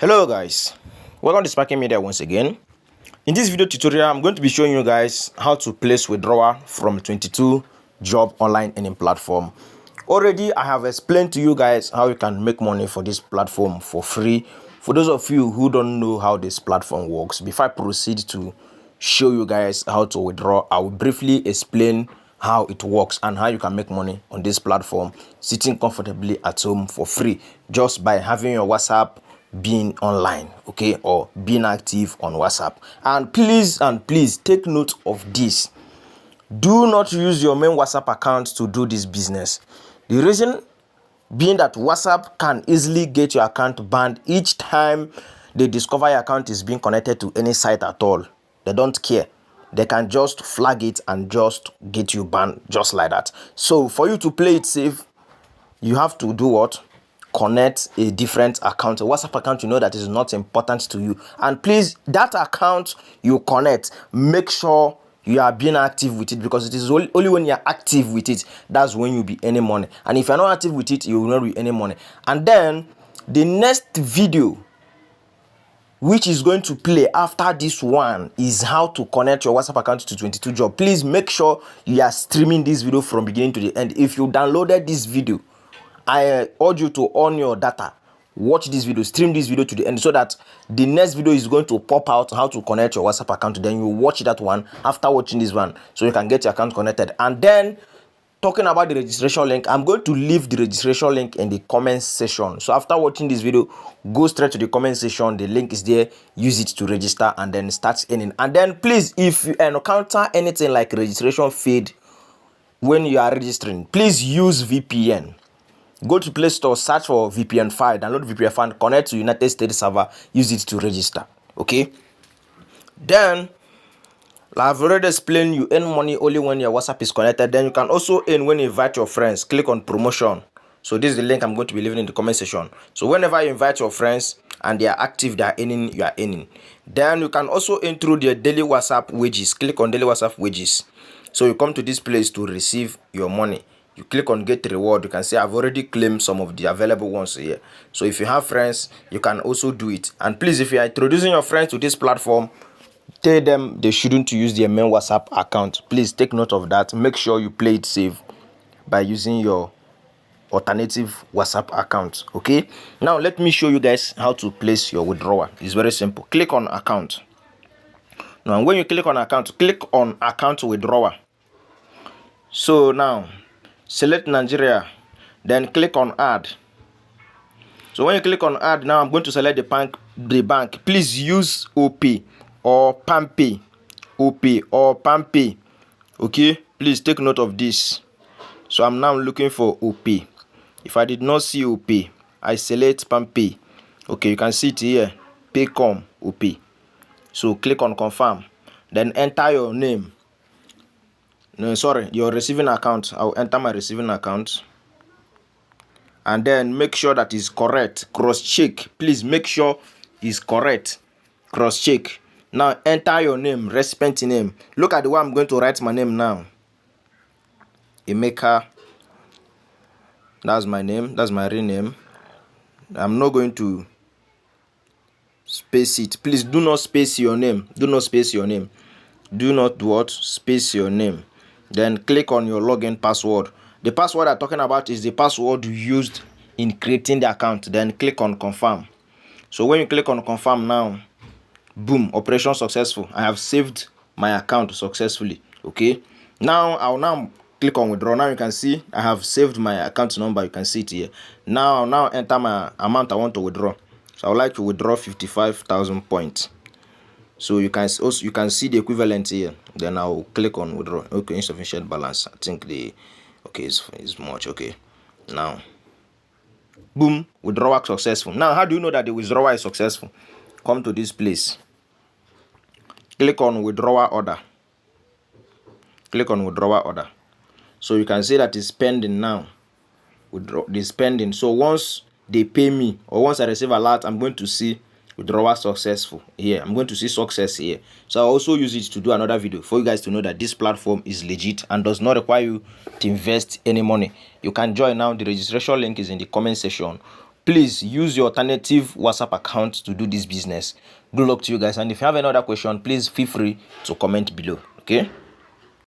Hello guys, welcome to Sparking Media once again. In this video tutorial, I'm going to be showing you guys how to place withdrawal from 22 job online earning platform. Already I have explained to you guys how you can make money for this platform for free. For those of you who don't know how this platform works, before I proceed to show you guys how to withdraw, I will briefly explain how it works and how you can make money on this platform sitting comfortably at home for free just by having your WhatsApp being online, okay, or being active on WhatsApp. And please take note of this: do not use your main WhatsApp account to do this business. The reason being that WhatsApp can easily get your account banned each time they discover your account is being connected to any site at all. They don't care. They can just flag it and just get you banned just like that. So for you to play it safe, you have to do what? Connect a different account, a WhatsApp account you know that is not important to you. And please, that account you connect, make sure you are being active with it, because it is only when you are active with it, that's when you'll be earning money. And if you're not active with it, you will not be earning money. And then the next video which is going to play after this one is how to connect your WhatsApp account to 22 job. Please make sure you are streaming this video from beginning to the end. If you downloaded this video, I urge you to on your data, watch this video, stream this video to the end, so that the next video is going to pop out how to connect your WhatsApp account. Then you watch that one after watching this one, so you can get your account connected. And then talking about the registration link, I'm going to leave the registration link in the comment section. So after watching this video, go straight to the comment section. The link is there. Use it to register and then start earning. And then please, if you encounter anything like registration fee when you are registering, please use VPN. Go to Play Store, search for VPN file, download VPN file, connect to United States server, use it to register. Okay. Then I've already explained you earn money only when your WhatsApp is connected. Then you can also earn when you invite your friends. Click on promotion. So this is the link I'm going to be leaving in the comment section. So whenever you invite your friends and they are active, they are earning, you are earning. Then you can also earn through their daily WhatsApp wages. Click on daily WhatsApp wages. So you come to this place to receive your money. You click on get reward. You can say I've already claimed some of the available ones here. So if you have friends, you can also do it. And please, if you are introducing your friends to this platform, tell them they shouldn't use their main WhatsApp account. Please take note of that. Make sure you play it safe by using your alternative WhatsApp account. Okay. Now let me show you guys how to place your withdrawal. It's very simple. Click on account. Now when you click on account, click on account withdrawal. So now select Nigeria, then click on add. So when you click on add, now I'm going to select the bank. Please use OP or PAMPay. OP or PAMPay. Okay, please take note of this. So I'm now looking for OP. If I did not see OP, I select PAMPay. Okay, you can see it here, Paycom OP. So click on confirm, then enter your name. No, sorry, your receiving account. I'll enter my receiving account, and then make sure that is correct. Cross check. Please make sure is correct. Cross check. Now enter your name, recipient name. Look at the way I'm going to write my name now. Emeka. That's my name. That's my real name. I'm not going to space it. Please do not space your name. Do not space your name. Do not do what? Space your name. Then click on your login password. The password I'm talking about is the password you used in creating the account. Then click on confirm. So when you click on confirm now, boom, operation successful. I have saved my account successfully. Okay. Now I'll now click on withdraw. Now you can see I have saved my account number. You can see it here. Now I'll enter my amount I want to withdraw. So I would like to withdraw 55,000 points. So you can see the equivalent here. Then I'll click on withdraw. Okay, insufficient balance. I think it's much. Okay. Now boom, withdrawal successful. Now how do you know that the withdrawal is successful? Come to this place. Click on withdrawal order. Click on withdrawal order. So you can see that it's pending now. Withdraw this pending. So once they pay me or once I receive a lot, I'm going to see withdrawal successful here. I'm going to see success here. So I also use it to do another video for you guys to know that this platform is legit and does not require you to invest any money. You can join now. The registration link is in the comment section. please use your alternative WhatsApp account to do this business. Good luck to you guys, and if you have any other question, please feel free to comment below. Okay.